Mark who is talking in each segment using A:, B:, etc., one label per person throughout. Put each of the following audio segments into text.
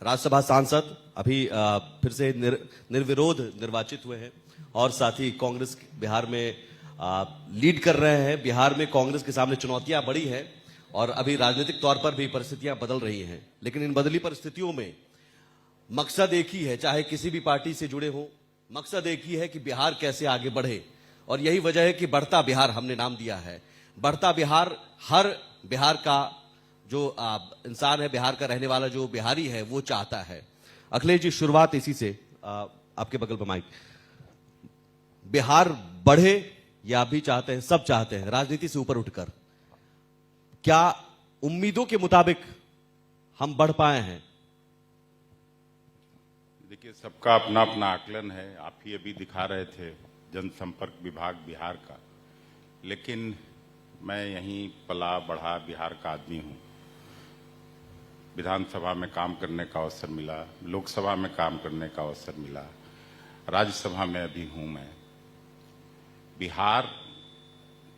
A: राज्यसभा सांसद अभी फिर से निर्विरोध निर्वाचित हुए हैं और साथ ही कांग्रेस बिहार में लीड कर रहे हैं। बिहार में कांग्रेस के सामने चुनौतियां बड़ी हैं और अभी राजनीतिक तौर पर भी परिस्थितियां बदल रही हैं, लेकिन इन बदली परिस्थितियों में मकसद एक ही है, चाहे किसी भी पार्टी से जुड़े हो, मकसद एक ही है कि बिहार कैसे आगे बढ़े। और यही वजह है कि बढ़ता बिहार हमने नाम दिया है। बढ़ता बिहार, हर बिहार का जो इंसान है, बिहार का रहने वाला जो बिहारी है, वो चाहता है। अखिलेश जी, शुरुआत इसी से, आपके बगल पर माइक। बिहार बढ़े या भी चाहते हैं, सब चाहते हैं राजनीति से ऊपर उठकर, क्या उम्मीदों के मुताबिक हम बढ़ पाए हैं?
B: देखिए, सबका अपना अपना आकलन है। आप ही अभी दिखा रहे थे जनसंपर्क विभाग बिहार का, लेकिन मैं यहीं पला बढ़ा बिहार का आदमी हूं। विधानसभा में काम करने का अवसर मिला, लोकसभा में काम करने का अवसर मिला, राज्यसभा में अभी हूं मैं। बिहार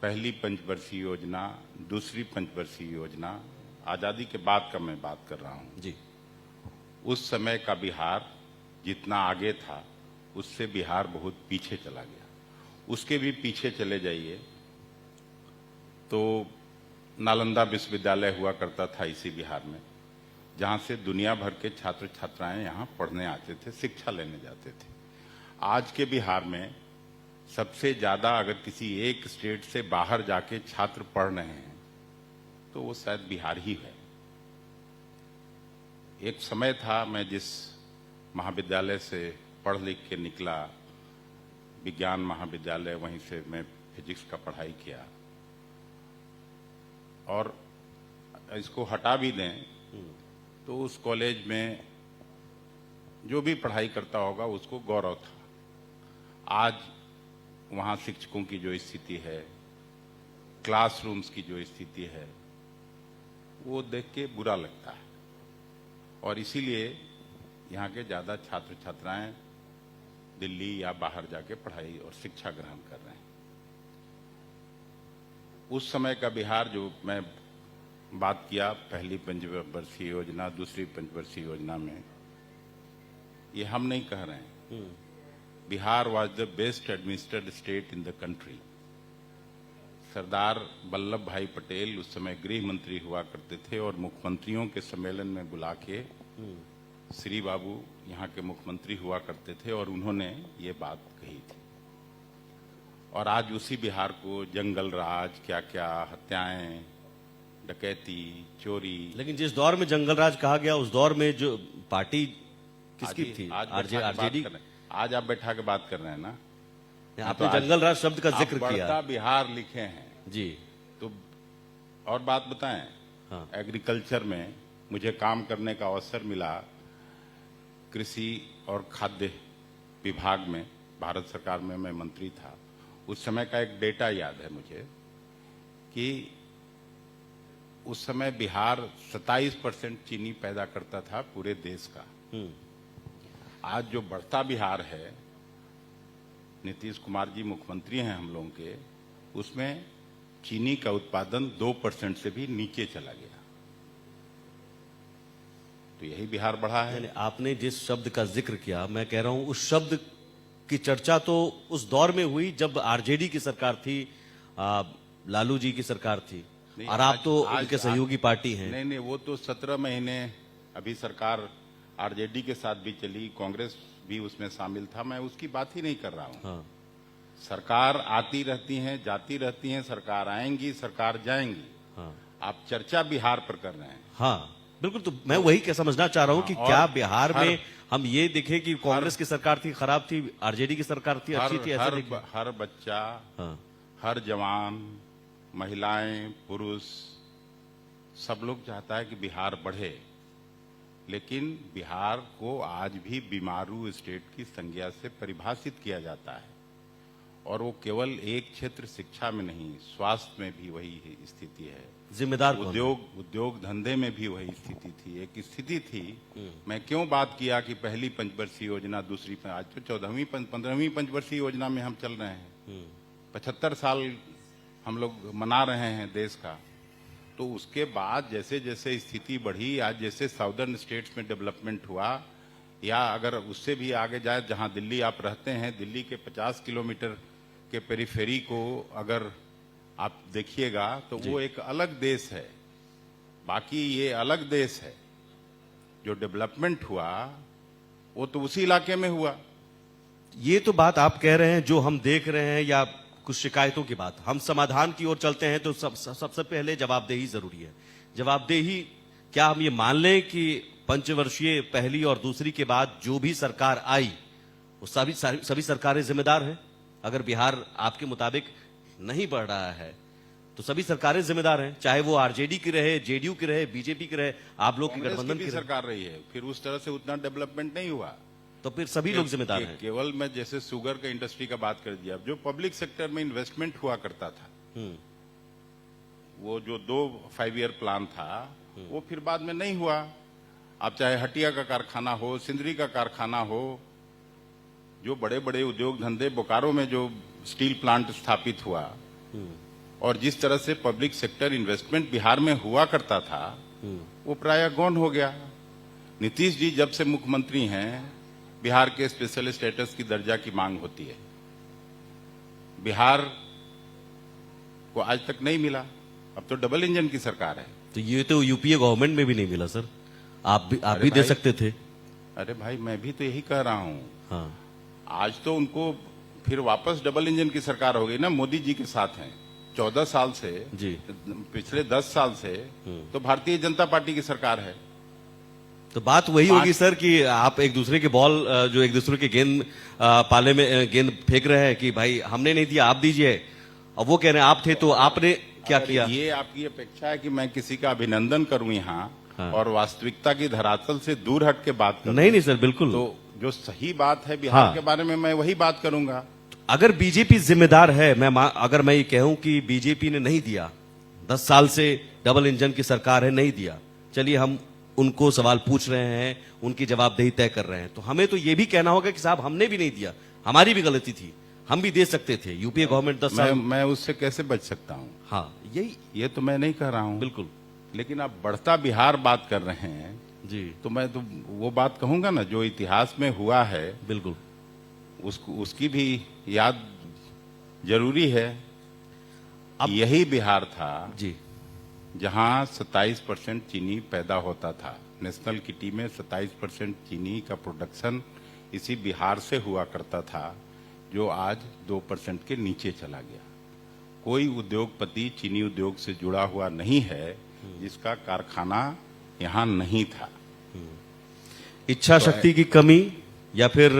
B: पहली पंचवर्षीय योजना, दूसरी पंचवर्षीय योजना, आजादी के बाद का मैं बात कर रहा हूं
A: जी।
B: उस समय का बिहार जितना आगे था, उससे बिहार बहुत पीछे चला गया। उसके भी पीछे चले जाइए तो नालंदा विश्वविद्यालय हुआ करता था इसी बिहार में, जहां से दुनिया भर के छात्र छात्राएं यहां पढ़ने आते थे, शिक्षा लेने जाते थे। आज के बिहार में सबसे ज्यादा अगर किसी एक स्टेट से बाहर जाके छात्र पढ़ रहे हैं तो वो शायद बिहार ही है। एक समय था, मैं जिस महाविद्यालय से पढ़ लिख के निकला, विज्ञान महाविद्यालय, वहीं से मैं फिजिक्स का पढ़ाई किया, और इसको हटा भी दें तो उस कॉलेज में जो भी पढ़ाई करता होगा उसको गौरव था। आज वहाँ शिक्षकों की जो स्थिति है, क्लासरूम्स की जो स्थिति है, वो देख के बुरा लगता है। और इसीलिए यहाँ के ज़्यादा छात्र छात्राएं दिल्ली या बाहर जाके पढ़ाई और शिक्षा ग्रहण कर रहे हैं। उस समय का बिहार जो मैं बात किया, पहली पंचवर्षीय योजना, दूसरी पंचवर्षीय योजना में, ये हम नहीं कह रहे हैं। Bihar was the best administrated state in the country. Sardar Vallabhbhai Patel उस समय गृह मंत्री हुआ करते थे और मुख्यमंत्रियों के सम्मेलन में बुला के, श्री बाबू यहाँ के मुख्यमंत्री हुआ करते थे और उन्होंने ये बात कही थी। और आज उसी बिहार को जंगल राज, क्या क्या हत्याएं, डकैती, चोरी।
A: लेकिन जिस दौर में जंगल राज कहा गया, उस दौर में जो पार्टी किसकी थी?
B: आरजेडी। आज आप बैठा के बात कर रहे हैं ना,
A: आपने तो जंगल राज शब्द का जिक्र किया,
B: बढ़ता बिहार लिखे हैं
A: जी।
B: तो और बात बताएं।
A: हाँ।
B: एग्रीकल्चर में मुझे काम करने का अवसर मिला, कृषि और खाद्य विभाग में, भारत सरकार में मैं मंत्री था। उस समय का एक डेटा याद है मुझे कि उस समय बिहार 27% चीनी पैदा करता था पूरे देश का। आज जो बढ़ता बिहार है, नीतीश कुमार जी मुख्यमंत्री हैं हम लोगों के, उसमें चीनी का उत्पादन 2% से भी नीचे चला गया। तो यही बिहार बढ़ा है।
A: आपने जिस शब्द का जिक्र किया, मैं कह रहा हूं उस शब्द की चर्चा तो उस दौर में हुई जब आरजेडी की सरकार थी, लालू जी की सरकार थी, और आप तो उनके सहयोगी पार्टी हैं।
B: नहीं, वो तो 17 महीने अभी सरकार आरजेडी के साथ भी चली, कांग्रेस भी उसमें शामिल था। मैं उसकी बात ही नहीं कर रहा हूँ।
A: हाँ।
B: सरकार आती रहती हैं, जाती रहती हैं, सरकार आएंगी, सरकार जाएंगी।
A: हाँ।
B: आप चर्चा बिहार पर कर रहे हैं।
A: हाँ बिल्कुल, तो मैं वही क्या समझना चाह रहा हूँ कि क्या बिहार में हम ये देखें कि कांग्रेस की सरकार थी खराब थी, आरजेडी की सरकार थी अच्छी थी, ऐसा
B: हर बच्चा,
A: हाँ।
B: हर जवान, महिलाएं, पुरुष, सब लोग चाहता है कि बिहार बढ़े, लेकिन बिहार को आज भी बीमारू स्टेट की संज्ञा से परिभाषित किया जाता है। और वो केवल एक क्षेत्र शिक्षा में नहीं, स्वास्थ्य में भी वही स्थिति है।
A: जिम्मेदार
B: उद्योग धंधे में भी वही स्थिति थी। एक स्थिति थी, मैं क्यों बात किया कि पहली पंचवर्षीय योजना, दूसरी, आज तो 14वीं 15वीं पंचवर्षीय योजना में हम चल रहे हैं। 75 साल हम लोग मना रहे हैं देश का। तो उसके बाद जैसे जैसे स्थिति बढ़ी, आज जैसे साउदर्न स्टेट्स में डेवलपमेंट हुआ, या अगर उससे भी आगे जाए, जहां दिल्ली आप रहते हैं, दिल्ली के 50 किलोमीटर के पेरिफेरी को अगर आप देखिएगा तो वो एक अलग देश है। बाकी ये अलग देश है। जो डेवलपमेंट हुआ वो तो उसी इलाके में हुआ।
A: ये तो बात आप कह रहे हैं जो हम देख रहे हैं, या कुछ शिकायतों की बात। हम समाधान की ओर चलते हैं तो सबसे पहले जवाबदेही जरूरी है। जवाबदेही, क्या हम ये मान लें कि पंचवर्षीय पहली और दूसरी के बाद जो भी सरकार आई वो सभी सरकारें जिम्मेदार हैं? अगर बिहार आपके मुताबिक नहीं बढ़ रहा है तो सभी सरकारें जिम्मेदार हैं, चाहे वो आरजेडी की रहे, जेडीयू की रहे, बीजेपी की रहे, आप लोग की गठबंधन की
B: सरकार रही है, फिर उस तरह से उतना डेवलपमेंट नहीं हुआ।
A: तो फिर सभी लोग जिम्मेदार हैं।
B: केवल मैं जैसे शुगर का इंडस्ट्री का बात कर दिया, जो पब्लिक सेक्टर में इन्वेस्टमेंट हुआ करता था, वो जो 2 5 ईयर प्लान था, वो फिर बाद में नहीं हुआ। आप चाहे हटिया का कारखाना हो, सिंदरी का कारखाना हो, जो बड़े बड़े उद्योग धंधे, बोकारो में जो स्टील प्लांट स्थापित हुआ, और जिस तरह से पब्लिक सेक्टर इन्वेस्टमेंट बिहार में हुआ करता था, वो प्रायः गौण हो गया। नीतीश जी जब से मुख्यमंत्री हैं, बिहार के स्पेशल स्टेटस की दर्जा की मांग होती है। बिहार को आज तक नहीं मिला। अब तो डबल इंजन की सरकार है।
A: तो ये तो यूपीए गवर्नमेंट में भी नहीं मिला सर। आप भी दे सकते थे।
B: अरे भाई, मैं भी तो यही कह रहा हूं।
A: हाँ,
B: आज तो उनको फिर वापस डबल इंजन की सरकार हो गई ना, मोदी जी के साथ हैं 14 साल से
A: जी।
B: पिछले 10 साल से तो भारतीय जनता पार्टी की सरकार है।
A: तो बात वही होगी सर कि आप एक दूसरे के बॉल, जो एक दूसरे के गेंद पाले में गेंद फेंक रहे हैं कि भाई हमने नहीं दिया, आप दीजिए। अब वो कह रहे हैं आप थे तो आपने क्या किया।
B: ये आपकी अपेक्षा है कि मैं किसी का अभिनंदन करूं यहाँ,
A: हाँ।
B: और वास्तविकता की धरातल से दूर हट के बात करूं।
A: नहीं सर, बिल्कुल।
B: तो जो सही बात है बिहार
A: हाँ।
B: के बारे में, मैं वही बात करूंगा।
A: अगर बीजेपी जिम्मेदार है, अगर मैं ये कहूं कि बीजेपी ने नहीं दिया, 10 साल से डबल इंजन की सरकार है, नहीं दिया, चलिए हम उनको सवाल पूछ रहे हैं, उनकी जवाबदेही तय कर रहे हैं, तो हमें तो ये भी कहना होगा कि साहब हमने भी नहीं दिया, हमारी भी गलती थी, हम भी दे सकते थे। यूपीए गवर्नमेंट 10 साल।
B: मैं उससे कैसे बच सकता हूँ?
A: हाँ,
B: ये तो मैं नहीं कह रहा हूँ।
A: बिल्कुल।
B: लेकिन आप बढ़ता बिहार बात कर रहे हैं
A: जी,
B: तो मैं तो वो बात कहूंगा ना, जो इतिहास में हुआ है,
A: बिल्कुल,
B: उसकी भी याद जरूरी है। अब यही बिहार था
A: जी,
B: जहां 27% चीनी पैदा होता था। नेशनल किटी में 27% चीनी का प्रोडक्शन इसी बिहार से हुआ करता था, जो आज 2% के नीचे चला गया। कोई उद्योगपति चीनी उद्योग से जुड़ा हुआ नहीं है जिसका कारखाना यहाँ नहीं था।
A: इच्छा शक्ति की कमी, या फिर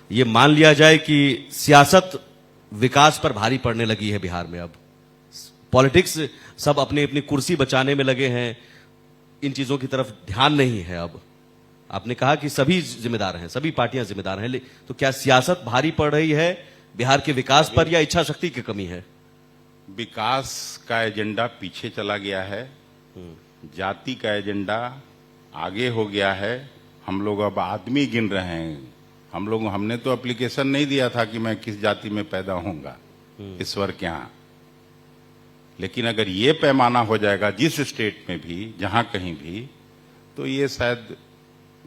A: ये मान लिया जाए कि सियासत विकास पर भारी पड़ने लगी है बिहार में। अब पॉलिटिक्स, सब अपनी अपनी कुर्सी बचाने में लगे हैं, इन चीजों की तरफ ध्यान नहीं है। अब आपने कहा कि सभी जिम्मेदार हैं, सभी पार्टियां जिम्मेदार हैं, तो क्या सियासत भारी पड़ रही है बिहार के विकास पर, या इच्छा शक्ति की कमी है?
B: विकास का एजेंडा पीछे चला गया है, जाति का एजेंडा आगे हो गया है। हम लोग अब आदमी गिन रहे हैं। हमने तो एप्लीकेशन नहीं दिया था कि मैं किस जाति में पैदा होऊंगा ईश्वर के यहाँ। लेकिन अगर ये पैमाना हो जाएगा जिस स्टेट में भी, जहां कहीं भी, तो ये शायद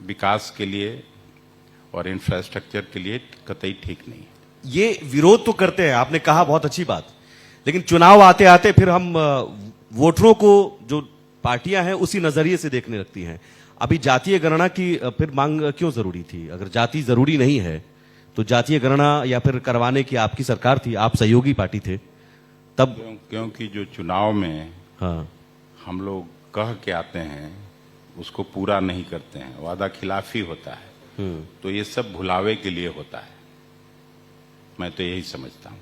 B: विकास के लिए और इंफ्रास्ट्रक्चर के लिए कतई ठीक नहीं है।
A: ये विरोध तो करते हैं, आपने कहा, बहुत अच्छी बात, लेकिन चुनाव आते आते फिर हम वोटरों को, जो पार्टियां हैं, उसी नजरिए से देखने लगती हैं। अभी जातीय गणना की फिर मांग क्यों जरूरी थी? अगर जाति जरूरी नहीं है तो जातीय गणना या फिर करवाने की आपकी सरकार थी, आप सहयोगी पार्टी थे तब।
B: क्योंकि जो चुनाव में
A: हाँ,
B: हम लोग कह के आते हैं उसको पूरा नहीं करते हैं, वादा खिलाफी होता है, तो ये सब भुलावे के लिए होता है। मैं तो यही समझता हूँ।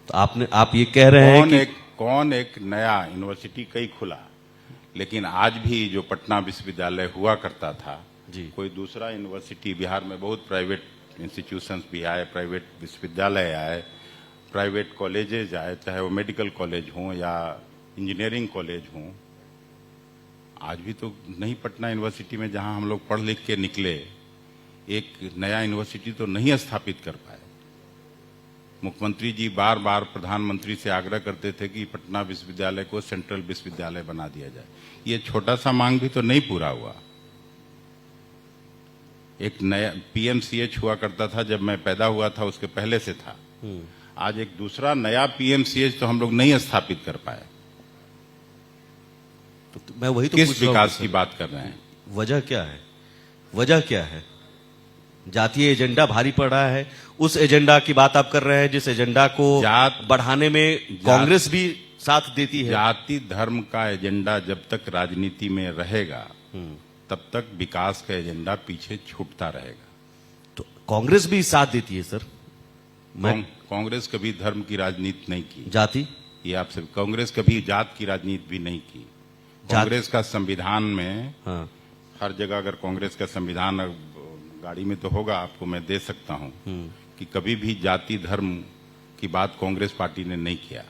A: तो आप ये कह रहे हैं कि
B: कौन एक नया यूनिवर्सिटी कई खुला, लेकिन आज भी जो पटना विश्वविद्यालय हुआ करता था
A: जी,
B: कोई दूसरा यूनिवर्सिटी, बिहार में बहुत प्राइवेट इंस्टीट्यूशंस भी आए, प्राइवेट विश्वविद्यालय आए, प्राइवेट कॉलेजेज आए, चाहे वो मेडिकल कॉलेज हों या इंजीनियरिंग कॉलेज हों। आज भी तो नहीं, पटना यूनिवर्सिटी में जहां हम लोग पढ़ लिख के निकले, एक नया यूनिवर्सिटी तो नहीं स्थापित कर पाए। मुख्यमंत्री जी बार बार प्रधानमंत्री से आग्रह करते थे कि पटना विश्वविद्यालय को सेंट्रल विश्वविद्यालय बना दिया जाए। ये छोटा सा मांग भी तो नहीं पूरा हुआ। एक नया पीएमसीएच हुआ करता था जब मैं पैदा हुआ था, उसके पहले से था। आज एक दूसरा नया पीएमसीएच तो हम लोग नहीं स्थापित कर पाए।
A: तो मैं वही तो
B: किस
A: पूछ रहा हूं
B: विकास
A: सर।
B: की बात कर रहे हैं?
A: वजह क्या है? वजह क्या है? जातीय एजेंडा भारी पड़ रहा है। उस एजेंडा की बात आप कर रहे हैं जिस एजेंडा को बढ़ाने में कांग्रेस भी साथ देती है।
B: जाति धर्म का एजेंडा जब तक राजनीति में रहेगा तब तक विकास का एजेंडा पीछे छूटता रहेगा।
A: तो कांग्रेस भी साथ देती है सर।
B: कांग्रेस कभी धर्म की राजनीति नहीं की।
A: जाति,
B: ये आपसे, कांग्रेस कभी जात की राजनीति भी नहीं की। कांग्रेस का संविधान में
A: हाँ,
B: हर जगह, अगर कांग्रेस का संविधान गाड़ी में तो होगा, आपको मैं दे सकता हूं कि कभी भी जाति धर्म की बात कांग्रेस पार्टी ने नहीं किया।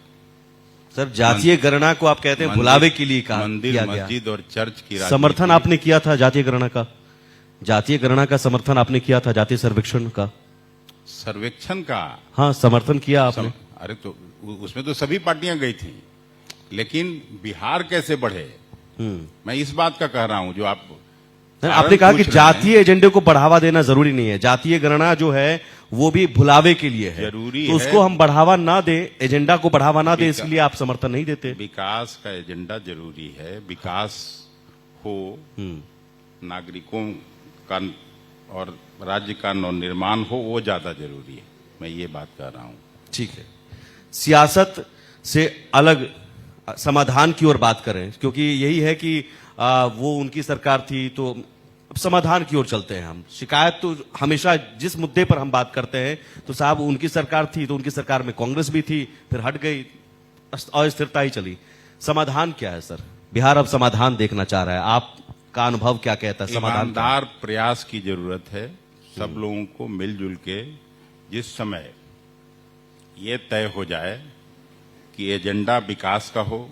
A: सर जातीय गणना को आप कहते हैं भुलावे के लिए कहा
B: मंदिर,
A: किया गया।
B: मस्जिद और चर्च की
A: समर्थन आपने किया था जातीय गणना का। जातीय गणना का समर्थन आपने किया था, जातीय सर्वेक्षण का
B: सर्वेक्षण का।
A: हाँ, समर्थन किया आपने।
B: अरे तो उसमें तो सभी पार्टियां गई थी, लेकिन बिहार कैसे बढ़े, मैं इस बात का कह रहा हूं। जो आप
A: आपने कहा कि जातीय एजेंडे को बढ़ावा देना जरूरी नहीं है। जातीय गणना जो है वो भी भुलावे के लिए है,
B: जरूरी
A: तो उसको हम बढ़ावा ना दे, एजेंडा को बढ़ावा ना दे, इसलिए आप समर्थन नहीं देते।
B: विकास का एजेंडा जरूरी है। विकास हो, नागरिकों का और राज्य का नवनिर्माण हो, वो ज्यादा जरूरी है। मैं ये बात कर रहा हूं।
A: ठीक है, सियासत से अलग समाधान की ओर बात करें, क्योंकि यही है कि वो उनकी सरकार थी, तो समाधान की ओर चलते हैं हम। शिकायत तो हमेशा जिस मुद्दे पर हम बात करते हैं तो साहब उनकी सरकार थी, तो उनकी सरकार में कांग्रेस भी थी, फिर हट गई, अस्थिरता ही चली। समाधान क्या है सर? बिहार अब समाधान देखना चाह रहा है, आपका अनुभव क्या कहता है? समाधान
B: ईमानदार प्रयास की जरूरत है। सब लोगों को मिलजुल के, जिस समय ये तय हो जाए कि एजेंडा विकास का हो,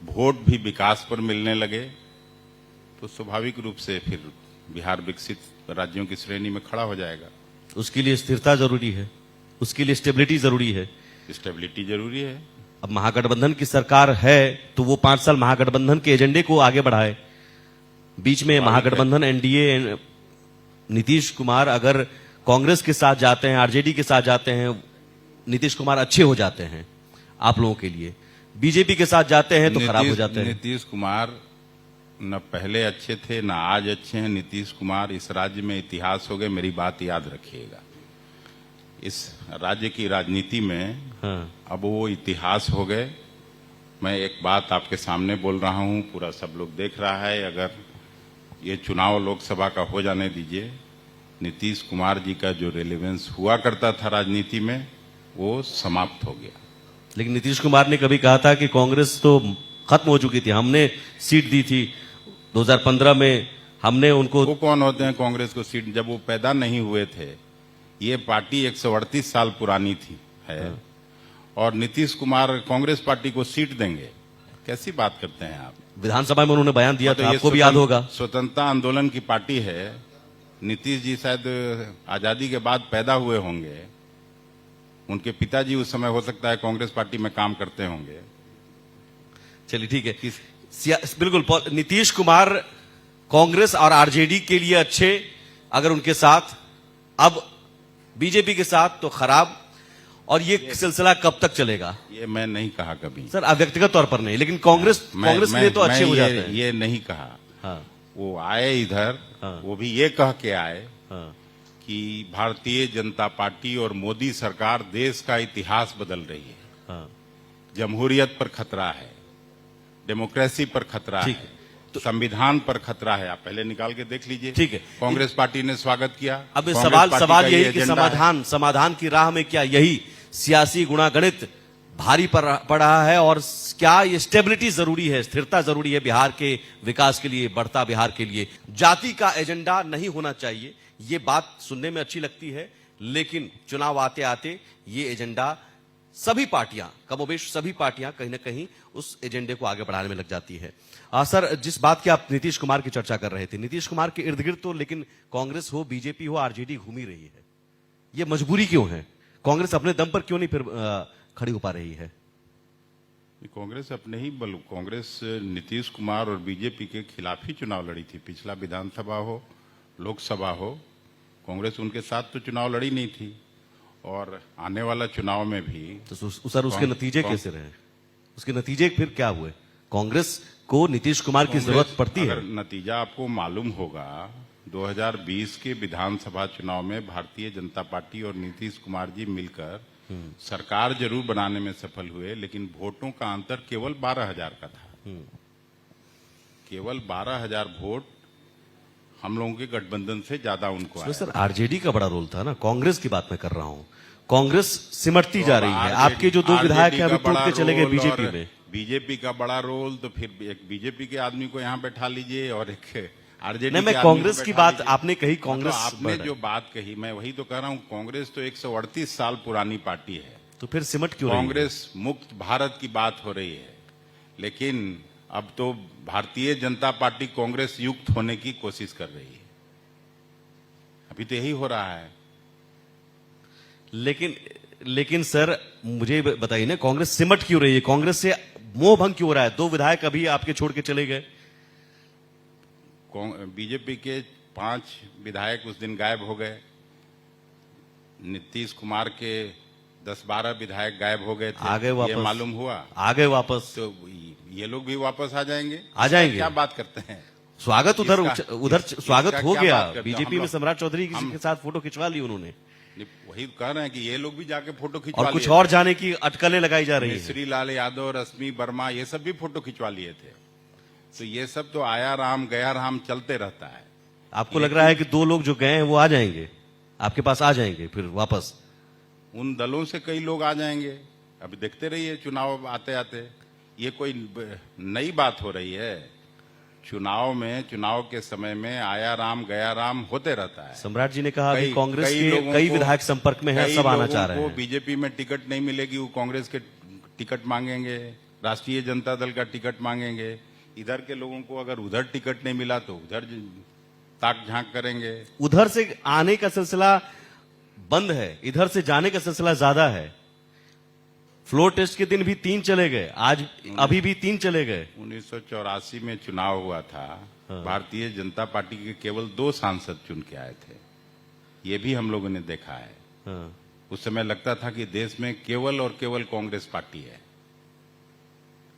B: वोट भी विकास पर मिलने लगे, तो स्वाभाविक रूप से फिर बिहार विकसित राज्यों की श्रेणी में खड़ा हो जाएगा।
A: उसके लिए स्थिरता जरूरी है, उसके लिए स्टेबिलिटी जरूरी है।
B: स्टेबिलिटी जरूरी है।
A: अब महागठबंधन की सरकार है तो वो 5 साल महागठबंधन के एजेंडे को आगे बढ़ाए। बीच में महागठबंधन एनडीए, नीतीश कुमार अगर कांग्रेस के साथ जाते हैं, आरजेडी के साथ जाते हैं, नीतीश कुमार अच्छे हो जाते हैं आप लोगों के लिए। बीजेपी के साथ जाते हैं तो खराब हो जाते हैं।
B: नीतीश कुमार न पहले अच्छे थे न आज अच्छे हैं। नीतीश कुमार इस राज्य में इतिहास हो गए। मेरी बात याद रखिएगा, इस राज्य की राजनीति में अब वो इतिहास हो गए। मैं एक बात आपके सामने बोल रहा हूं, पूरा सब लोग देख रहा है। अगर ये चुनाव लोकसभा का हो जाने दीजिए, नीतीश कुमार जी का जो रेलेवेंस हुआ करता था राजनीति में, वो समाप्त हो गया।
A: लेकिन नीतीश कुमार ने कभी कहा था कि कांग्रेस तो खत्म हो चुकी थी, हमने सीट दी थी 2015 में, हमने उनको।
B: वो कौन होते हैं कांग्रेस को सीट? जब वो पैदा नहीं हुए थे। ये पार्टी 138 साल पुरानी थी है, और नीतीश कुमार कांग्रेस पार्टी को सीट देंगे? कैसी बात करते हैं आप?
A: विधानसभा में उन्होंने बयान दिया था, आपको भी याद होगा।
B: स्वतंत्रता आंदोलन की पार्टी है। नीतीश जी शायद आजादी के बाद पैदा हुए होंगे, उनके पिताजी उस समय हो सकता है कांग्रेस पार्टी में काम करते होंगे।
A: चलिए ठीक है, बिल्कुल नीतीश कुमार कांग्रेस और आरजेडी के लिए अच्छे अगर उनके साथ, अब बीजेपी के साथ तो खराब। और ये सिलसिला कब तक चलेगा?
B: ये मैं नहीं कहा कभी
A: सर, व्यक्तिगत तौर पर नहीं, लेकिन कांग्रेस के लिए तो अच्छे हो जाते हैं।
B: ये नहीं कहा।
A: हाँ,
B: वो आए इधर,
A: हाँ,
B: वो भी ये कह के आए
A: हाँ,
B: कि भारतीय जनता पार्टी और मोदी सरकार देश का इतिहास बदल रही है।
A: हाँ।
B: जमहूरियत पर खतरा है, डेमोक्रेसी पर खतरा है, तो संविधान पर खतरा है। आप पहले निकाल के देख लीजिए।
A: ठीक है,
B: कांग्रेस पार्टी ने स्वागत किया।
A: अब सवाल यही कि समाधान की राह में क्या यही सियासी गुणागणित भारी पड़ रहा है, और क्या ये स्टेबिलिटी जरूरी है, स्थिरता जरूरी है बिहार के विकास के लिए, बढ़ता बिहार के लिए? जाति का एजेंडा नहीं होना चाहिए, ये बात सुनने में अच्छी लगती है, लेकिन चुनाव आते आते ये एजेंडा सभी पार्टियां, कमोबेश सभी पार्टियां कहीं ना कहीं उस एजेंडे को आगे बढ़ाने में लग जाती है। सर, जिस बात की आप नीतीश कुमार की चर्चा कर रहे थे, नीतीश कुमार के इर्द गिर्द तो लेकिन कांग्रेस हो, बीजेपी हो, आरजेडी घूम ही रही है। ये मजबूरी क्यों है? कांग्रेस अपने दम पर क्यों नहीं फिर खड़ी हो पा रही है?
B: कांग्रेस अपने ही बल, कांग्रेस नीतीश कुमार और बीजेपी के खिलाफ ही चुनाव लड़ी थी। पिछला विधानसभा हो, लोकसभा हो, कांग्रेस उनके साथ तो चुनाव लड़ी नहीं थी। और आने वाला चुनाव में भी
A: तो सर उसके नतीजे कैसे रहे? उसके नतीजे फिर क्या हुए? कांग्रेस को नीतीश कुमार की जरूरत पड़ती है।
B: अगर नतीजा आपको मालूम होगा, 2020 के विधानसभा चुनाव में भारतीय जनता पार्टी और नीतीश कुमार जी मिलकर सरकार जरूर बनाने में सफल हुए, लेकिन वोटों का अंतर केवल 12,000 का था। केवल 12,000 वोट हम लोगों के गठबंधन से ज्यादा उनको आया।
A: सर आरजेडी का बड़ा रोल था ना, कांग्रेस की बात मैं कर रहा हूं। कांग्रेस सिमटती जा रही है। आपके जो दो विधायक हैं अभी टूट के चले गए बीजेपी में।
B: बीजेपी का बड़ा रोल, तो फिर एक बीजेपी के आदमी को यहाँ बैठा लीजिए और एक आरजेडी
A: नहीं, मैं कांग्रेस की बात आपने कही, कांग्रेस
B: आपने जो बात कही मैं वही तो कह रहा हूँ। कांग्रेस तो 138 साल पुरानी पार्टी है,
A: तो फिर सिमट क्यों रही है?
B: कांग्रेस मुक्त भारत की बात हो रही है, लेकिन अब तो भारतीय जनता पार्टी कांग्रेस युक्त होने की कोशिश कर रही है। अभी तो यही हो रहा है।
A: लेकिन सर मुझे बताइए ना, कांग्रेस सिमट क्यों रही है? कांग्रेस से मोह भंग क्यों हो रहा है? दो विधायक अभी आपके छोड़ के चले गए।
B: बीजेपी के 5 विधायक उस दिन गायब हो गए। नीतीश कुमार के 10-12 विधायक गायब हो गए थे।
A: आ गए वापस।
B: ये मालूम हुआ,
A: आ गए वापस।
B: तो ये लोग भी वापस आ जाएंगे।
A: आ जाएंगे।
B: क्या बात करते हैं?
A: स्वागत उधर स्वागत हो गया। बीजेपी में
B: हम
A: सम्राट चौधरी के साथ फोटो खिंचवा ली उन्होंने।
B: वही कह रहे हैं कि ये लोग भी जाके फोटो खिंचवा
A: और
B: लिए
A: कुछ और जाने की अटकलें लगाई जा रही है।
B: श्रीलाल यादव, रश्मि वर्मा, ये सब भी फोटो खिंचवा लिए थे। तो ये सब तो आया राम गया राम चलते रहता है।
A: आपको लग रहा है कि 2 लोग जो गए हैं वो आ जाएंगे, आपके पास आ जाएंगे फिर वापस?
B: उन दलों से कई लोग आ जाएंगे। अभी देखते रहिए चुनाव आते आते। ये कोई नई बात हो रही है? चुनाव के समय में आया राम गया राम होते रहता है।
A: सम्राट जी ने कहा कि कांग्रेस के कई विधायक संपर्क में हैं, सब आना चाह रहे हैं।
B: बीजेपी में टिकट नहीं मिलेगी, वो कांग्रेस के टिकट मांगेंगे, राष्ट्रीय जनता दल का टिकट मांगेंगे। इधर के लोगों को अगर उधर टिकट नहीं मिला तो उधर ताक झांक करेंगे।
A: उधर से आने का सिलसिला बंद है, इधर से जाने का सिलसिला ज्यादा है। फ्लोर टेस्ट के दिन भी 3 चले गए, आज अभी भी 3 चले गए।
B: 1984 में चुनाव हुआ था। भारतीय जनता पार्टी के केवल 2 सांसद चुन के आए थे। ये भी हम लोगों ने देखा है। उस समय लगता था कि देश में केवल और केवल कांग्रेस पार्टी है।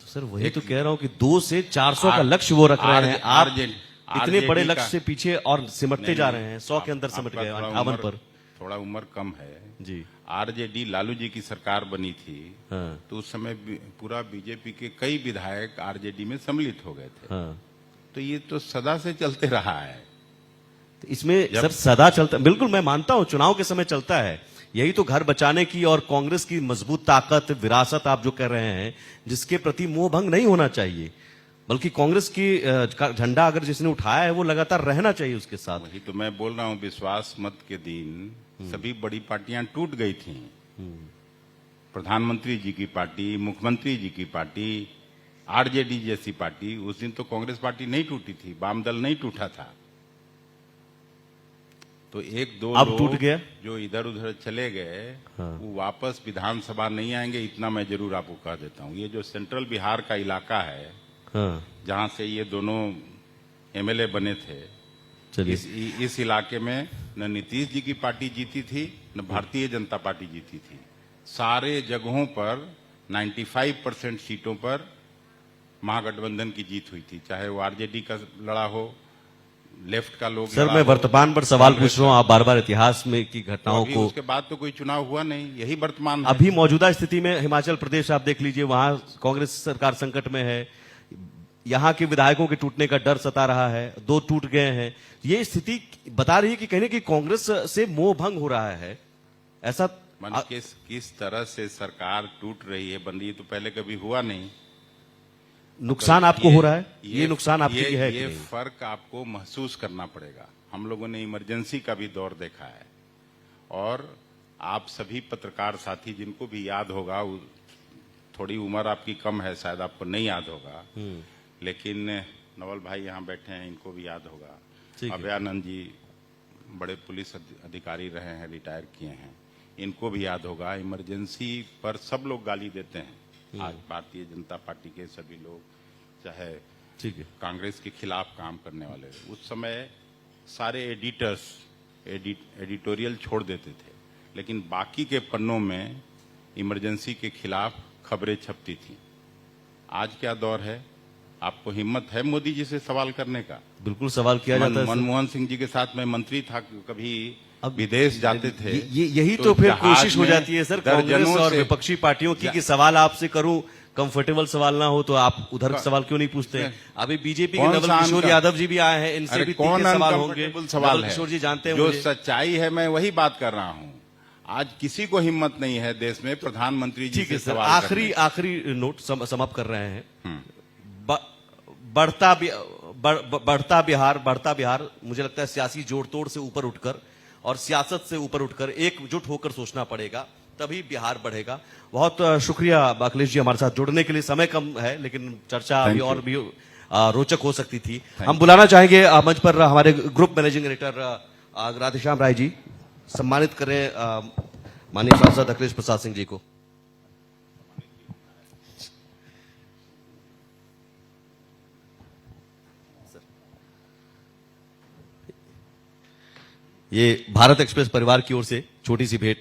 A: तो सर वही तो कह रहा हूं कि 2 से 400 का लक्ष्य वो रख रहे हैं। आप इतने बड़े लक्ष्य से पीछे और सिमटते जा रहे हैं। 100 के अंदर सिमट गए, 58 पर।
B: थोड़ा उम्र कम है
A: जी।
B: आरजेडी लालू जी की सरकार बनी थी, तो उस समय पूरा बीजेपी के कई विधायक आरजेडी में सम्मिलित हो गए थे। तो ये तो सदा से चलते रहा है।
A: तो इसमें सर सदा चलता, बिल्कुल मैं मानता हूं चुनाव के समय चलता है। यही तो घर बचाने की और कांग्रेस की मजबूत ताकत, विरासत आप जो कर रहे हैं, जिसके प्रति मोह भंग नहीं होना चाहिए, बल्कि कांग्रेस की झंडा अगर जिसने उठाया है वो लगातार रहना चाहिए उसके साथ।
B: वही तो मैं बोल रहा हूं, विश्वास मत के दिन सभी बड़ी पार्टियां टूट गई थी। प्रधानमंत्री जी की पार्टी, मुख्यमंत्री जी की पार्टी, आरजेडी जैसी पार्टी। उस दिन तो कांग्रेस पार्टी नहीं टूटी थी, वाम दल नहीं टूटा था। तो 1-2
A: अब टूट गया।
B: जो इधर उधर चले गए वो वापस विधानसभा नहीं आएंगे, इतना मैं जरूर आपको कह देता हूं। ये जो सेंट्रल बिहार का इलाका है, जहां से ये दोनों एमएलए बने थे, इस इलाके में न नीतीश जी की पार्टी जीती थी, न भारतीय जनता पार्टी जीती थी। सारे जगहों पर 95% सीटों पर महागठबंधन की जीत हुई थी, चाहे वो आरजेडी का लड़ा हो, लेफ्ट का लोग।
A: सर मैं वर्तमान पर सवाल पूछ रहा हूं, आप बार बार इतिहास में की घटनाओं को।
B: उसके बाद तो कोई चुनाव हुआ नहीं, यही वर्तमान।
A: अभी मौजूदा स्थिति में हिमाचल प्रदेश आप देख लीजिए, वहां कांग्रेस सरकार संकट में है। यहां के विधायकों के टूटने का डर सता रहा है, 2 टूट गए हैं। ये स्थिति बता रही है कि कहीं ना कहीं कांग्रेस से मोह भंग हो रहा है। ऐसा
B: किस तरह से सरकार टूट रही है, बंदी तो पहले कभी हुआ नहीं।
A: नुकसान आपको हो रहा है, ये नुकसान आपके है।
B: ये फर्क आपको महसूस करना पड़ेगा। हम लोगों ने इमरजेंसी का भी दौर देखा है, और आप सभी पत्रकार साथी जिनको भी याद होगा, थोड़ी उम्र आपकी कम है, शायद आपको नहीं याद होगा, लेकिन नवल भाई यहाँ बैठे हैं, इनको भी याद होगा। अभयानंद जी बड़े पुलिस अधिकारी रहे हैं, रिटायर किए हैं। इनको भी याद होगा, इमरजेंसी पर सब लोग गाली देते हैं। आज भारतीय जनता पार्टी के सभी लोग, चाहे
A: ठीक है,
B: कांग्रेस के खिलाफ काम करने वाले, उस समय सारे एडिटर्स एडिटोरियल छोड़ देते थे, लेकिन बाकी के पन्नों में इमरजेंसी के खिलाफ खबरें छपती थी। आज क्या दौर है? आपको हिम्मत है मोदी जी से सवाल करने का?
A: बिल्कुल सवाल किया जाता है।
B: मनमोहन सिंह जी के साथ मैं मंत्री था, कभी
A: अब
B: विदेश जाते थे।
A: यही तो फिर
B: जहाज
A: कोशिश हो
B: में
A: जाती है सर कांग्रेस
B: दर्जनों
A: और
B: से-
A: विपक्षी पार्टियों की कि सवाल आपसे करूं, कंफर्टेबल सवाल ना हो तो आप उधर सवाल क्यों नहीं पूछते हैं? अभी बीजेपी के
B: कौन
A: नवल
B: सा
A: किशोर
B: अनका-
A: यादव जी भी आए हैं, इनसे
B: अरे
A: भी
B: कौन
A: तीखे सवाल होंगे।
B: अनकंफर्टेबल सवाल
A: नवल
B: है?
A: किशोर जी जानते हैं
B: जो
A: मुझे।
B: सच्चाई है मैं वही बात कर रहा हूँ। आज किसी को हिम्मत नहीं है देश में प्रधानमंत्री जी
A: ठीक है
B: से
A: सर,
B: सवाल
A: आखिरी नोट समाप्त कर रहे हैं। बढ़ता बिहार मुझे लगता है सियासी जोड़ तोड़ से ऊपर उठकर और सियासत से ऊपर उठकर एकजुट होकर सोचना पड़ेगा, तभी बिहार बढ़ेगा। बहुत शुक्रिया अखिलेश जी हमारे साथ जुड़ने के लिए। समय कम है लेकिन चर्चा अभी और भी रोचक हो सकती थी। हम बुलाना चाहेंगे मंच पर हमारे group managing editor Radheshyam Rai ji, सम्मानित करें माननीय सांसद अखिलेश प्रसाद सिंह जी को। ये भारत एक्सप्रेस परिवार की ओर से छोटी सी भेंट